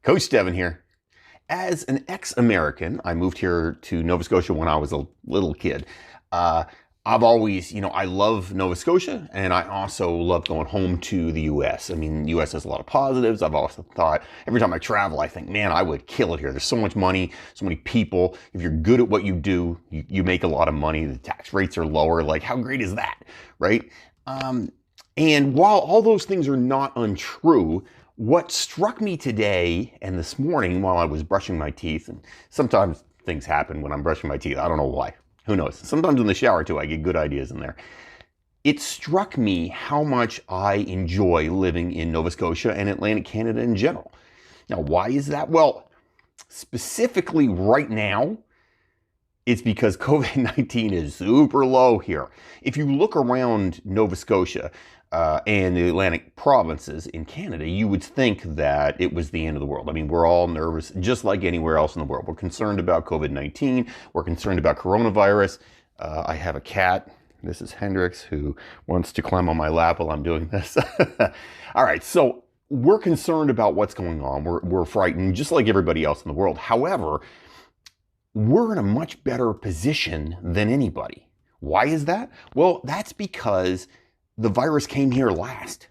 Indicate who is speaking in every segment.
Speaker 1: Coach Devin here. As an ex-American, I moved here to Nova Scotia when I was a little kid. I've always, I love Nova Scotia, and I also love going home to the U.S. I mean, the U.S. has a lot of positives. I've also thought, every time I travel, I think, man, I would kill it here. There's so much money, so many people. If you're good at what you do, you make a lot of money. The tax rates are lower. Like, how great is that, right? And while all those things are not untrue, what struck me today and this morning while I was brushing my teeth, and sometimes things happen when I'm brushing my teeth, I don't know why, who knows? Sometimes in the shower too, I get good ideas in there. It struck me how much I enjoy living in Nova Scotia and Atlantic Canada in general. Now, why is that? Well, specifically right now, it's because COVID-19 is super low here. If you look around Nova Scotia and the Atlantic provinces in Canada, you would think that it was the end of the world. I mean, we're all nervous, just like anywhere else in the world. We're concerned about COVID-19. We're concerned about coronavirus. I have a cat. This is Hendrix, who wants to climb on my lap while I'm doing this. All right, so we're concerned about what's going on. We're frightened, just like everybody else in the world. However, we're in a much better position than anybody. Why is that? Well, that's because the virus came here last.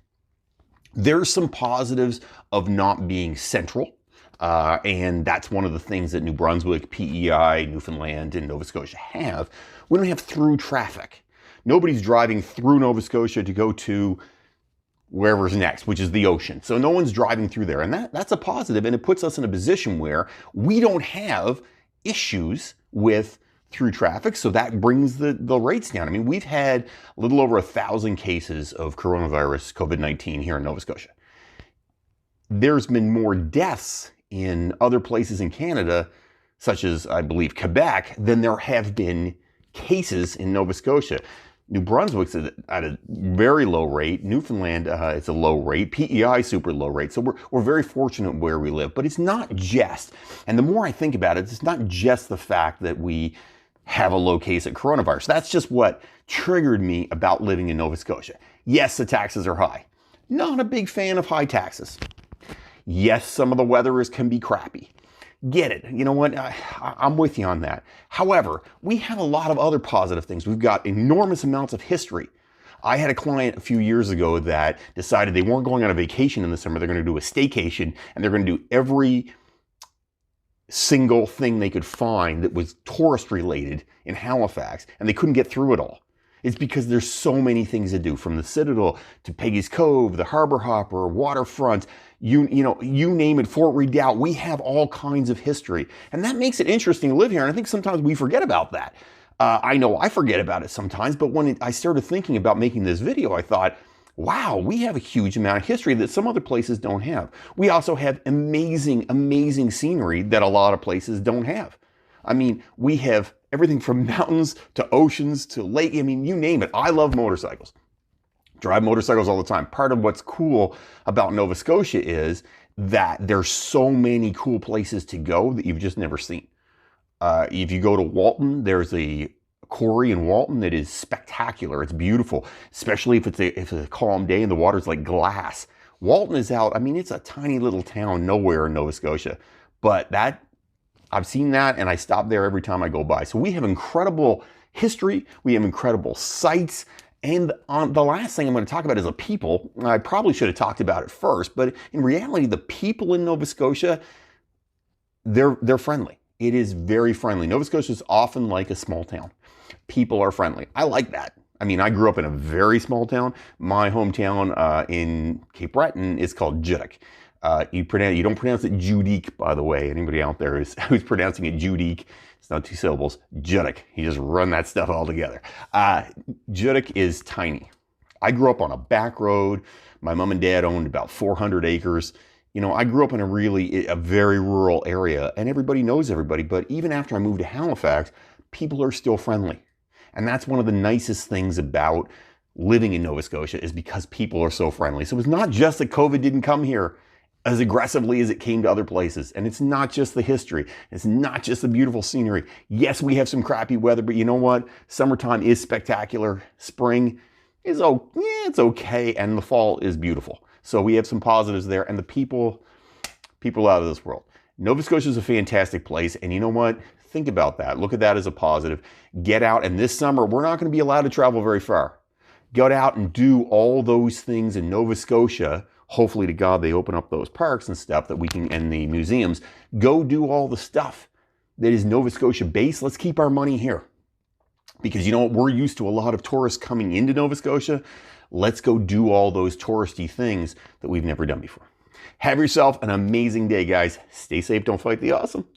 Speaker 1: There's some positives of not being central, and that's one of the things that New Brunswick, PEI, Newfoundland, and Nova Scotia have. We don't have through traffic. Nobody's driving through Nova Scotia to go to wherever's next, which is the ocean. So no one's driving through there, and that's a positive, and it puts us in a position where we don't have issues with through traffic, so that brings the rates down. I mean, we've had a little over 1,000 cases of coronavirus, COVID-19 here in Nova Scotia. There's been more deaths in other places in Canada, such as, I believe, Quebec, than there have been cases in Nova Scotia. New Brunswick's at a very low rate. Newfoundland, it's a low rate. PEI, super low rate. So we're very fortunate where we live. But it's not just, and the more I think about it, it's not just the fact that we have a low case of coronavirus. That's just what triggered me about living in Nova Scotia. Yes, the taxes are high. Not a big fan of high taxes. Yes, some of the weather can be crappy. Get it. You know what? I'm with you on that. However, we have a lot of other positive things. We've got enormous amounts of history. I had a client a few years ago that decided they weren't going on a vacation in the summer. They're going to do a staycation, and they're going to do every single thing they could find that was tourist related in Halifax, and they couldn't get through it all. It's because there's so many things to do, from the Citadel to Peggy's Cove, the Harbor Hopper, waterfront, you name it, Fort Redoubt. We have all kinds of history, and that makes it interesting to live here. And I think sometimes we forget about that. I know I forget about it sometimes, but when I started thinking about making this video, I thought, wow, we have a huge amount of history that some other places don't have. We also have amazing, amazing scenery that a lot of places don't have. I mean, we have everything from mountains to oceans to lake. I mean, you name it. I love motorcycles. Drive motorcycles all the time. Part of what's cool about Nova Scotia is that there's so many cool places to go that you've just never seen. If you go to Walton, there's a quarry in Walton that is spectacular. It's beautiful, especially if it's a calm day and the water's like glass. Walton is out. I mean, it's a tiny little town nowhere in Nova Scotia, but I've seen that, and I stop there every time I go by. So we have incredible history. We have incredible sites. And the last thing I'm going to talk about is the people. I probably should have talked about it first, but in reality, the people in Nova Scotia, they're friendly. It is very friendly. Nova Scotia is often like a small town. People are friendly. I like that. I mean, I grew up in a very small town. My hometown in Cape Breton is called Judique. You don't pronounce it Judique, by the way. Anybody out there who's pronouncing it Judique, it's not two syllables, Judique. You just run that stuff all together. Judique is tiny. I grew up on a back road. My mom and dad owned about 400 acres. I grew up in a very rural area, and everybody knows everybody. But even after I moved to Halifax, people are still friendly. And that's one of the nicest things about living in Nova Scotia, is because people are so friendly. So it's not just that COVID didn't come here as aggressively as it came to other places. And it's not just the history. It's not just the beautiful scenery. Yes, we have some crappy weather, but you know what? Summertime is spectacular. Spring is it's okay. And the fall is beautiful. So we have some positives there. And the people people out of this world. Nova Scotia is a fantastic place, and you know what? Think about that. Look at that as a positive. Get out, and this summer, we're not going to be allowed to travel very far. Get out and do all those things in Nova Scotia. Hopefully to God, they open up those parks and stuff that we can, and the museums. Go do all the stuff that is Nova Scotia based. Let's keep our money here. Because you know what? We're used to a lot of tourists coming into Nova Scotia. Let's go do all those touristy things that we've never done before. Have yourself an amazing day, guys. Stay safe. Don't fight the awesome.